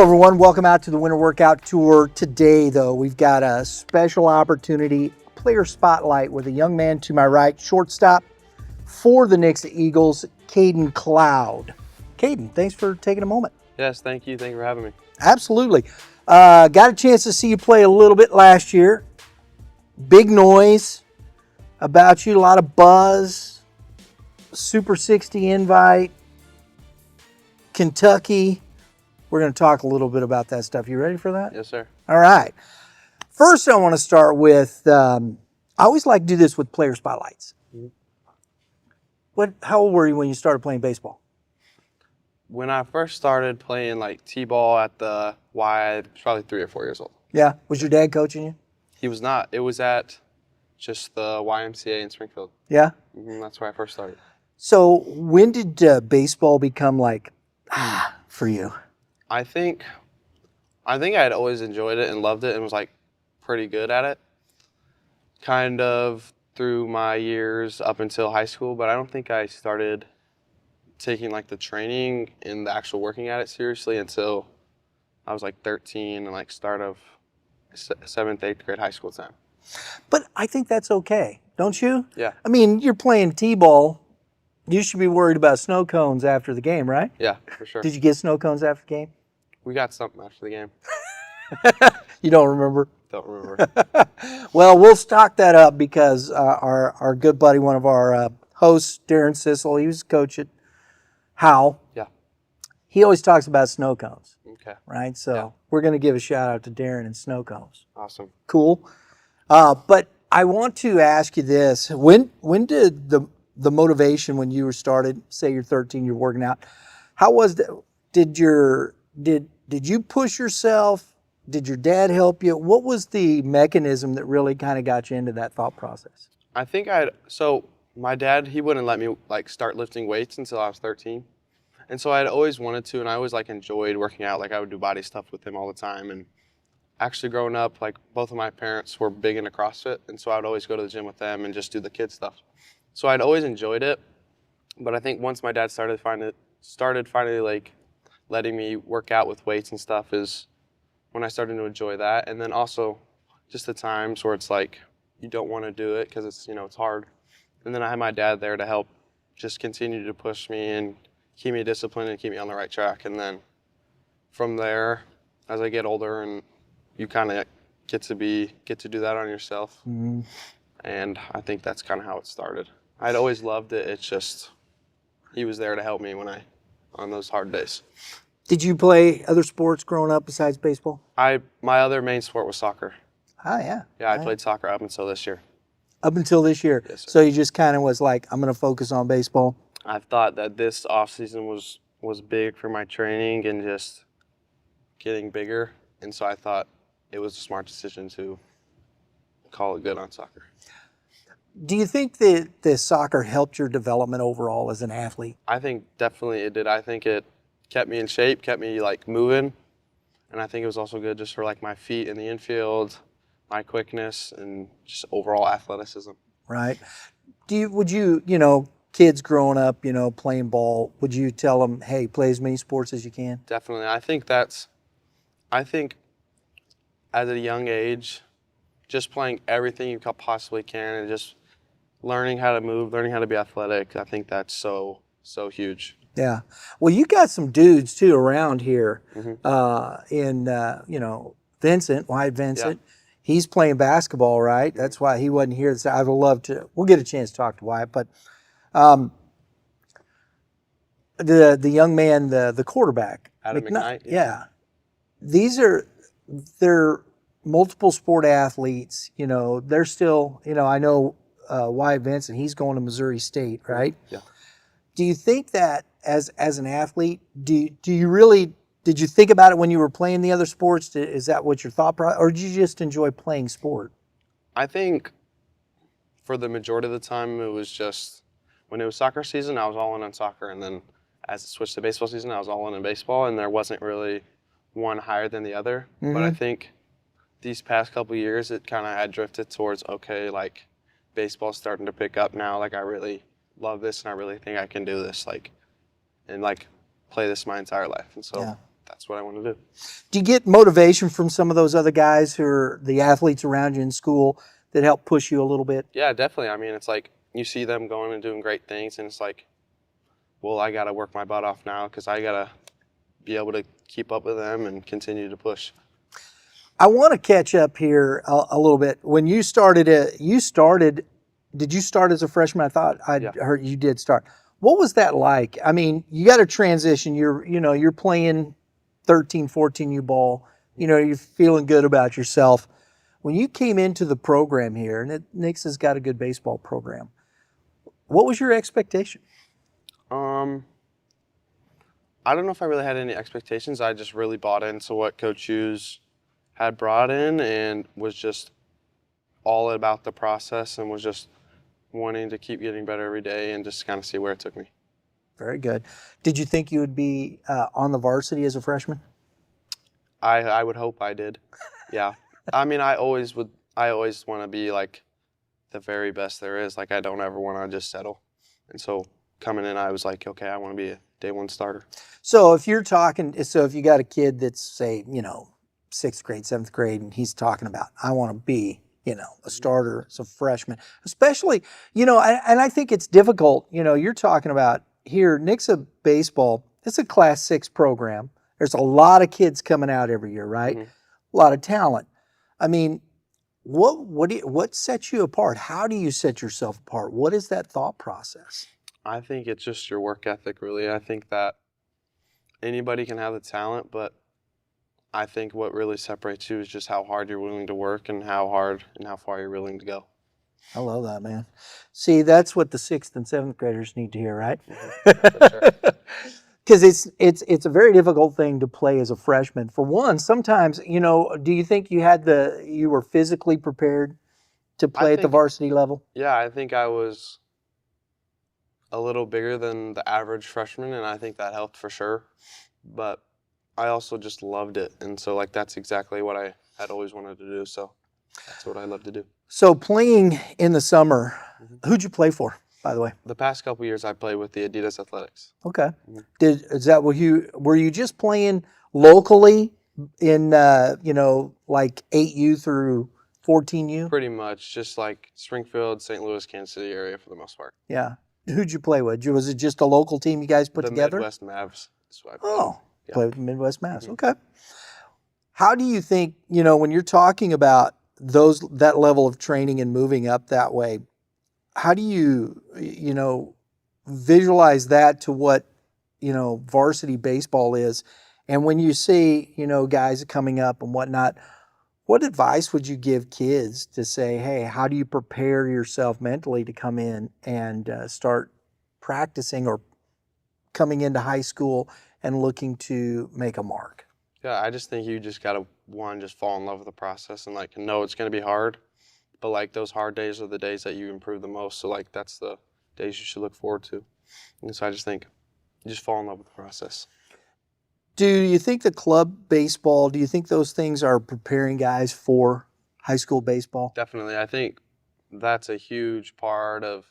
Hello, everyone. Welcome out to the Winter Workout Tour. Today, though, we've got a special opportunity, player spotlight with a young man to my right, shortstop for the Nixa Eagles, Caeden Cloud. Caeden, thanks for taking a moment. Yes, thank you. Thank you for having me. Absolutely. Got a chance to see you play a little bit last year. Big noise about you, a lot of buzz, Super 60 invite, Kentucky. We're going to talk a little bit about that stuff. You ready for that? Yes, sir. All right. First, I want to start with, I always like to do this with player spotlights. How old were you when you started playing baseball? When I first started playing like T-ball at the Y, I was probably 3 or 4 years old. Yeah. Was your dad coaching you? He was not. It was at just the YMCA in Springfield. Yeah? That's where I first started. So when did baseball become like, for you? I think I had always enjoyed it and loved it and was like pretty good at it. Kind of through my years up until high school, but I don't think I started taking like the training and the actual working at it seriously until I was like 13 and like start of 7th, 8th grade high school time. But I think that's okay, don't you? Yeah. I mean, you're playing T-ball. You should be worried about snow cones after the game, right? Yeah, for sure. Did you get snow cones after the game? We got something after the game. You don't remember? Don't remember. Well, we'll stock that up because our good buddy, one of our hosts, Darren Sissel, he was a coach at Howe. Yeah. He always talks about snow cones. Okay. Right? So Yeah. We're going to give a shout out to Darren and snow cones. Awesome. Cool. But I want to ask you this. When did the motivation when you were started, say you're 13, you're working out, how was that? Did you push yourself? Did your dad help you? What was the mechanism that really kind of got you into that thought process? I think so my dad, he wouldn't let me like start lifting weights until I was 13. And so I'd always wanted to, and I always like enjoyed working out. Like I would do body stuff with him all the time. And actually growing up, like both of my parents were big into CrossFit. And so I would always go to the gym with them and just do the kid stuff. So I'd always enjoyed it. But I think once my dad started finally like letting me work out with weights and stuff is when I started to enjoy that. And then also just the times where it's like you don't want to do it because it's, it's hard. And then I had my dad there to help just continue to push me and keep me disciplined and keep me on the right track. And then from there, as I get older and you kind of get to do that on yourself. Mm-hmm. And I think that's kind of how it started. I'd always loved it. It's just he was there to help me on those hard days. Did you play other sports growing up besides baseball? My other main sport was soccer. Oh, yeah. Yeah, I played soccer up until this year. Up until this year? Yes, sir. So you just kind of was like, I'm going to focus on baseball? I thought that this offseason was big for my training and just getting bigger. And so I thought it was a smart decision to call it good on soccer. Do you think that the soccer helped your development overall as an athlete? I think definitely it did. I think it kept me in shape, kept me like moving. And I think it was also good just for like my feet in the infield, my quickness, and just overall athleticism. Right. Would you, kids growing up, playing ball, would you tell them, hey, play as many sports as you can? Definitely. I think at a young age, just playing everything you possibly can and just learning how to move, learning how to be athletic, I think that's so huge. Yeah. Well, you got some dudes, too, around here. Mm-hmm. Vincent, Wyatt Vincent. Yeah. He's playing basketball, right? That's why he wasn't here. I would love to. We'll get a chance to talk to Wyatt. But the young man, the quarterback. Adam McKnight. Yeah. They're multiple sport athletes. They're still, I know Wyatt Vincent, he's going to Missouri State, right? Yeah. Do you think that as an athlete, did you think about it when you were playing the other sports? Is that what your thought process, or did you just enjoy playing sport? I think for the majority of the time, it was just when it was soccer season, I was all in on soccer. And then as it switched to baseball season, I was all in baseball. And there wasn't really one higher than the other. Mm-hmm. But I think these past couple of years, it kind of had drifted towards, okay, like baseball's starting to pick up now. Like I really love this and I really think I can do this, and play this my entire life. And so that's what I want to do. Do you get motivation from some of those other guys who are the athletes around you in school that help push you a little bit? Yeah, definitely. I mean, it's like you see them going and doing great things, and it's like, well, I got to work my butt off now because I got to be able to keep up with them and continue to push. I want to catch up here a little bit. When you started, did you start as a freshman? I thought I heard you did start. What was that like? I mean, you got to transition. You're playing 13, 14U ball. You're feeling good about yourself. When you came into the program here, and Nixa's got a good baseball program, what was your expectation? I don't know if I really had any expectations. I just really bought into what Coach Hughes had brought in and was just all about the process and was just wanting to keep getting better every day and just kind of see where it took me. Very good. Did you think you would be on the varsity as a freshman? I would hope I did. Yeah. I mean, I always want to be like the very best there is. Like, I don't ever want to just settle. And so coming in, I was like, okay, I want to be a day one starter. So if you got a kid that's, say, 6th grade, 7th grade, and he's talking about, I want to be, a starter as a freshman, especially, and I think it's difficult, you're talking about here, Nixa baseball, it's a Class 6 program. There's a lot of kids coming out every year, right? Mm-hmm. A lot of talent. I mean, what sets you apart? How do you set yourself apart? What is that thought process? I think it's just your work ethic, really. I think that anybody can have the talent, but I think what really separates you is just how hard you're willing to work and how hard and how far you're willing to go. I love that, man. See, that's what the 6th and 7th graders need to hear, right? For sure. Because it's a very difficult thing to play as a freshman. For one, sometimes, do you think you were physically prepared to play at the varsity level? Yeah, I think I was a little bigger than the average freshman, and I think that helped for sure. But I also just loved it, and so like that's exactly what I had always wanted to do. So that's what I love to do. So playing in the summer, who'd you play for, by the way? The past couple years, I played with the Adidas Athletics. Okay. Were you just playing locally in like 8U through 14U? Pretty much, just like Springfield, St. Louis, Kansas City area for the most part. Yeah. Who'd you play with? Was it just a local team you guys put together? The Midwest Mavs. Is what I played. Oh, yeah. Played with the Midwest Mavs. Okay. How do you think, when you're talking about that level of training and moving up that way, how do you, visualize that to what, varsity baseball is? And when you see, guys coming up and whatnot, what advice would you give kids to say, hey, how do you prepare yourself mentally to come in and start practicing or coming into high school and looking to make a mark? Yeah, I just think you just gotta just fall in love with the process and like know it's gonna be hard, but like those hard days are the days that you improve the most. So like that's the days you should look forward to. And so I just think you just fall in love with the process. Do you think the club baseball, do you think those things are preparing guys for high school baseball? Definitely. I think that's a huge part of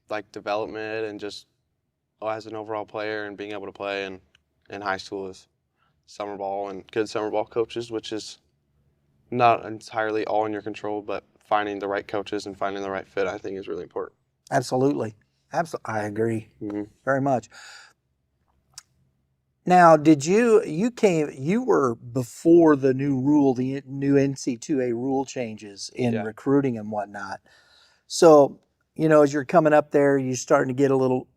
like development and just as an overall player and being able to play in high school is summer ball and good summer ball coaches, which is not entirely all in your control, but finding the right coaches and finding the right fit, I think, is really important. Absolutely. I agree very much. Now, you were before the new rule, the new NC2A rule changes in recruiting and whatnot. So, as you're coming up there, you're starting to get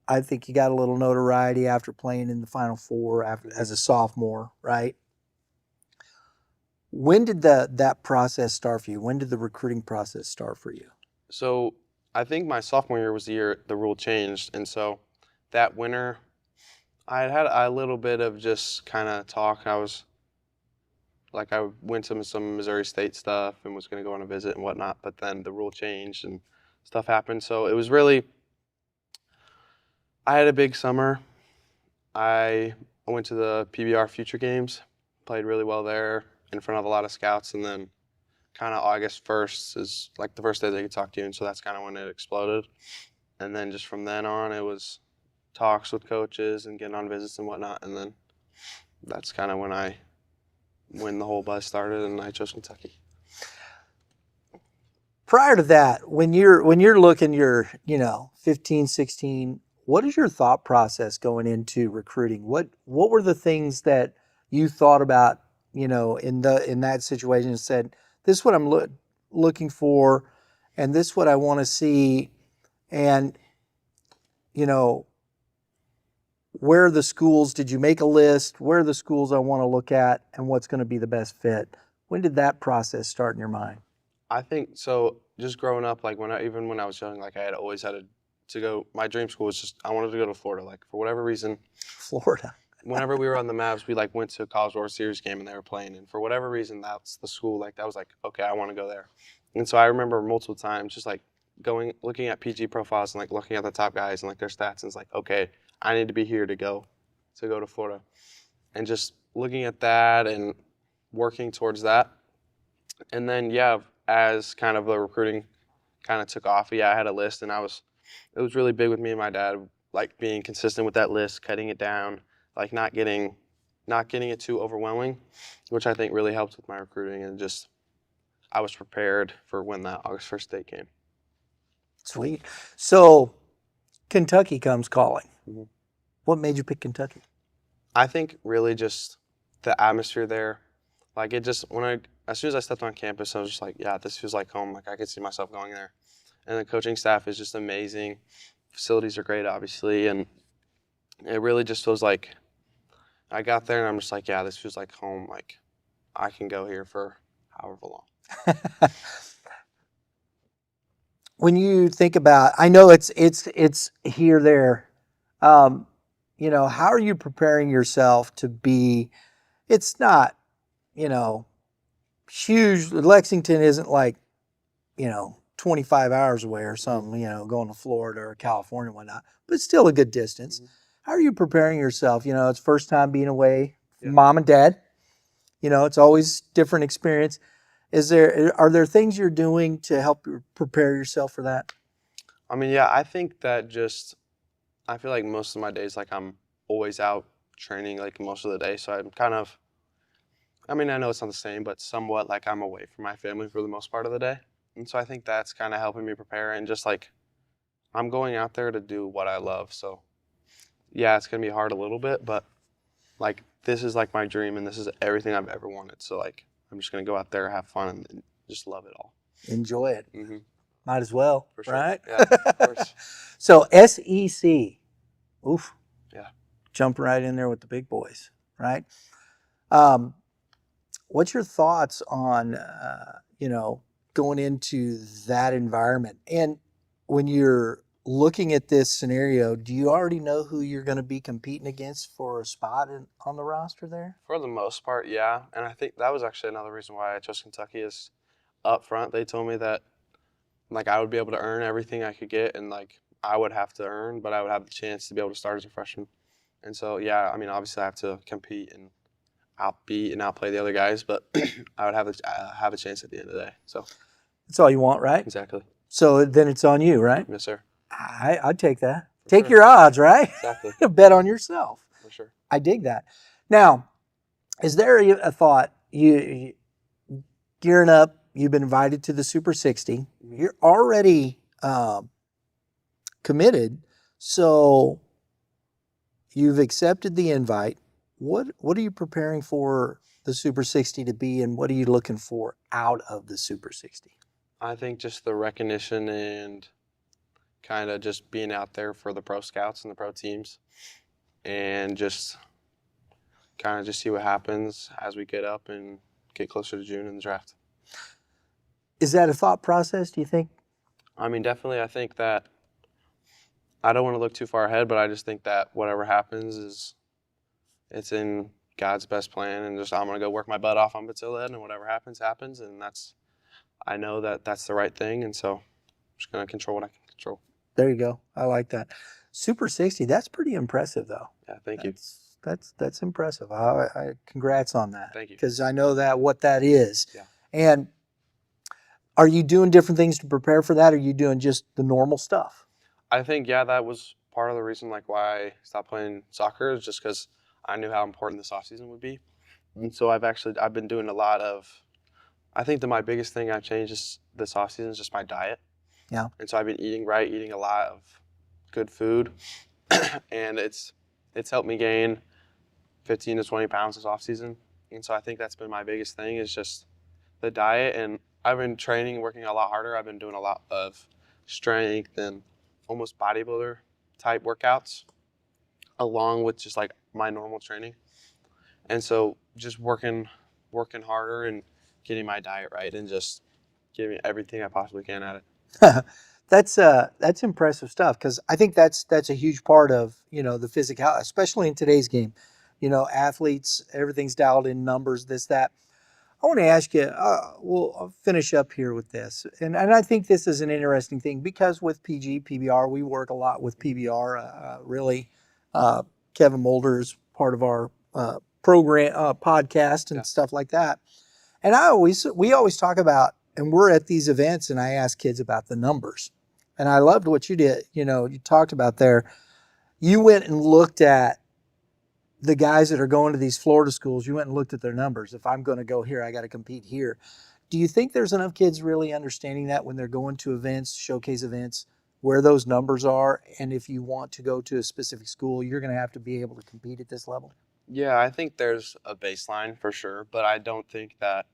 I think you got a little notoriety after playing in the Final Four as a sophomore, right? When did that process start for you? When did the recruiting process start for you? So I think my sophomore year was the year the rule changed. And so that winter, I had a little bit of just kind of talk. I went to some Missouri State stuff and was going to go on a visit and whatnot, but then the rule changed and stuff happened. So it was really, I had a big summer. I went to the PBR Future Games, played really well there in front of a lot of scouts, and then kind of August 1st is like the first day they could talk to you, and so that's kind of when it exploded. And then just from then on, it was talks with coaches and getting on visits and whatnot, and then that's kind of when the whole buzz started and I chose Kentucky. Prior to that, when you're looking, you're 15, 16, what is your thought process going into recruiting? What were the things that you thought about, in that situation and said, this is what I'm looking for, and this is what I want to see, and where are the schools? Did you make a list? Where are the schools I want to look at, and what's going to be the best fit? When did that process start in your mind? I think so. Just growing up, like even when I was young, like I had always had to go. My dream school was just I wanted to go to Florida. Like for whatever reason, Florida. whenever we were on the Mavs, we like went to a College World Series game and they were playing, and for whatever reason, that's the school. Like that was like okay, I want to go there. And so I remember multiple times just like looking at PG profiles and like looking at the top guys and like their stats, and it's like okay, I need to be here to go to Florida, and just looking at that and working towards that, and then yeah. As kind of the recruiting kind of took off, yeah, I had a list, and it was really big with me and my dad, like being consistent with that list, cutting it down, like not getting it too overwhelming, which I think really helped with my recruiting, and just I was prepared for when that August 1st date came. Sweet. So Kentucky comes calling. Mm-hmm. What made you pick Kentucky? I think really just the atmosphere there. Like it just as soon as I stepped on campus, I was just like, yeah, this feels like home. Like I could see myself going there. And the coaching staff is just amazing. Facilities are great, obviously, and it really just feels like I got there and I'm just like, yeah, this feels like home. Like I can go here for however long. When you think about, I know it's here, there. How are you preparing yourself to be? It's not, huge. Lexington isn't like, 25 hours away or something, going to Florida or California and whatnot, but it's still a good distance. Mm-hmm. How are you preparing yourself? It's first time being away from mom and dad. It's always different experience. Are there things you're doing to help prepare yourself for that? I mean, yeah, I think that I feel like most of my days, like I'm always out training like most of the day. So I'm kind of, I mean, I know it's not the same, but somewhat like I'm away from my family for the most part of the day. And so I think that's kind of helping me prepare, and just like I'm going out there to do what I love. So yeah, it's going to be hard a little bit, but like this is like my dream and this is everything I've ever wanted. So like I'm just going to go out there, have fun, and just love it all. Enjoy it. Mm-hmm. Might as well, for sure. Right? Yeah, of course. So SEC, oof. Yeah. Jumping right in there with the big boys, right? What's your thoughts on, going into that environment? And when you're looking at this scenario, do you already know who you're going to be competing against for a spot on the roster there? For the most part, yeah. And I think that was actually another reason why I chose Kentucky is up front. They told me that like I would be able to earn everything I could get, and like I would have to earn, but I would have the chance to be able to start as a freshman. And so, yeah, I mean, obviously I have to compete and outbeat and outplay the other guys, but I would have a chance at the end of the day. So that's all you want, right? Exactly. So then it's on you, right? Yes, sir. I'd take that. Take your odds, right? Exactly. Bet on yourself. For sure. I dig that. Now, is there a thought, you gearing up, you've been invited to the Super 60, you're already committed, so you've accepted the invite. What are you preparing for the Super 60 to be, and what are you looking for out of the Super 60? I think just the recognition and kind of just being out there for the pro scouts and the pro teams, and just kind of just see what happens as we get up and get closer to June in the draft. Is that a thought process, do you think? I mean, definitely. I think that I don't want to look too far ahead, but I just think that whatever happens it's in God's best plan, and just I'm going to go work my butt off up until then, and whatever happens, happens, and I know that that's the right thing, and so I'm just going to control what I can control. There you go. I like that. Super 60, that's pretty impressive, though. Yeah, thank you. That's impressive. I congrats on that. Thank you. Because I know what that is. Yeah. And are you doing different things to prepare for that, or are you doing just the normal stuff? I think, yeah, that was part of the reason like why I stopped playing soccer, is just because I knew how important this offseason would be. And so I've been doing a lot of, I think that my biggest thing I've changed this offseason is just my diet. Yeah. And so I've been eating right, eating a lot of good food, and it's helped me gain 15 to 20 pounds this offseason. And so I think that's been my biggest thing is just the diet. And I've been training, working a lot harder. I've been doing a lot of strength and almost bodybuilder type workouts along with just like my normal training. And so just working harder and getting my diet right and just giving everything I possibly can at it. That's impressive stuff, because I think that's a huge part of, the physical, especially in today's game. Athletes, everything's dialed in numbers, this, that. I want to ask you, I'll finish up here with this. And I think this is an interesting thing because with PBR, we work a lot with PBR. Really, Kevin Mulder is part of our program, podcast and stuff like that. And we always talk about, and we're at these events and I ask kids about the numbers. And I loved what you did. You talked about there. You went and looked at the guys that are going to these Florida schools. You went and looked at their numbers. If I'm going to go here, I got to compete here. Do you think there's enough kids really understanding that when they're going to events, showcase events, where those numbers are? And if you want to go to a specific school, you're going to have to be able to compete at this level? Yeah, I think there's a baseline for sure, but I don't think that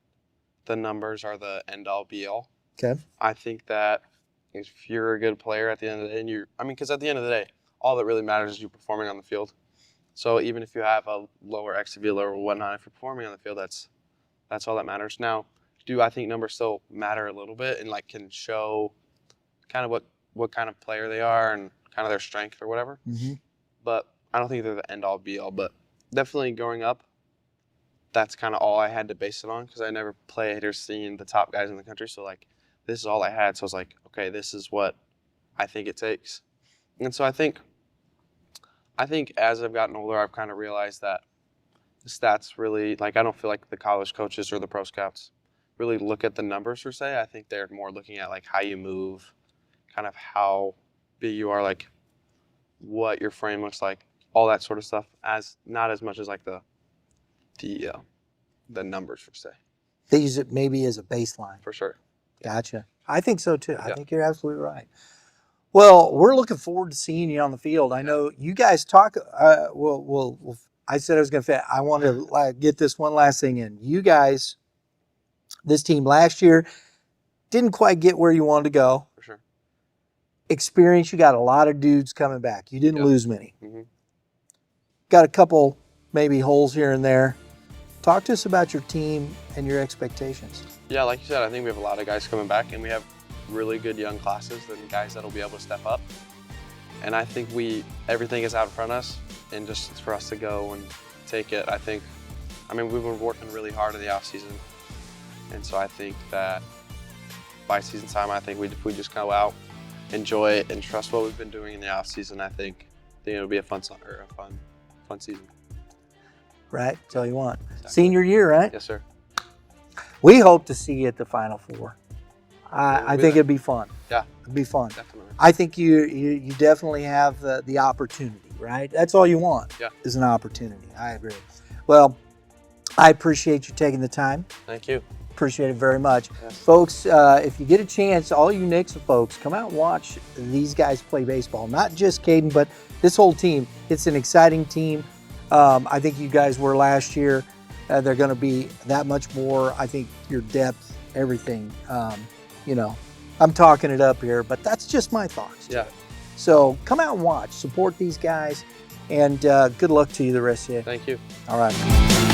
the numbers are the end all be all. Okay. I think that if you're a good player at the end of the day, because at the end of the day, all that really matters is you performing on the field. So even if you have a lower XVL or whatnot, if you're performing on the field, that's all that matters. Now, do I think numbers still matter a little bit and like can show kind of what kind of player they are and kind of their strength or whatever? Mm-hmm. But I don't think they're the end all be all. But definitely growing up, that's kind of all I had to base it on because I never played or seen the top guys in the country. So like this is all I had. So I was like, okay, this is what I think it takes. And so I think as I've gotten older, I've kind of realized that the stats really, like I don't feel like the college coaches or the pro scouts really look at the numbers per se. I think they're more looking at like how you move, kind of how big you are, like what your frame looks like, all that sort of stuff, as not as much as like the numbers per se. They use it maybe as a baseline. For sure. Gotcha. I think so too. Yeah. I think you're absolutely right. Well, we're looking forward to seeing you on the field. I know you guys talk. I said I was going to fit. I want to get this one last thing in. You guys, this team last year didn't quite get where you wanted to go. For sure. Experience. You got a lot of dudes coming back. You didn't lose many. Mm-hmm. Got a couple maybe holes here and there. Talk to us about your team and your expectations. Yeah, like you said, I think we have a lot of guys coming back, and we have really good young classes and guys that'll be able to step up. And I think everything is out in front of us, and just it's for us to go and take it. We've been working really hard in the off season, and so I think that by season time, I think if we just go out, enjoy it, and trust what we've been doing in the off season, I think it'll be a fun season. Right, that's all you want. Exactly. Senior year, right? Yes, sir. We hope to see you at the Final Four. I think it'd be fun. Yeah, it'd be fun. Definitely. I think you definitely have the opportunity, right? That's all you want. Yeah. Is an opportunity. I agree. Well, I appreciate you taking the time. Thank you. Appreciate it very much. Yes. Folks, if you get a chance, all you Nixa folks, come out and watch these guys play baseball. Not just Caeden, but this whole team. It's an exciting team. I think you guys were last year. They're going to be that much more. I think your depth, everything. I'm talking it up here, but that's just my thoughts. Yeah. So come out and watch, support these guys, and good luck to you the rest of the day. Thank you. All right.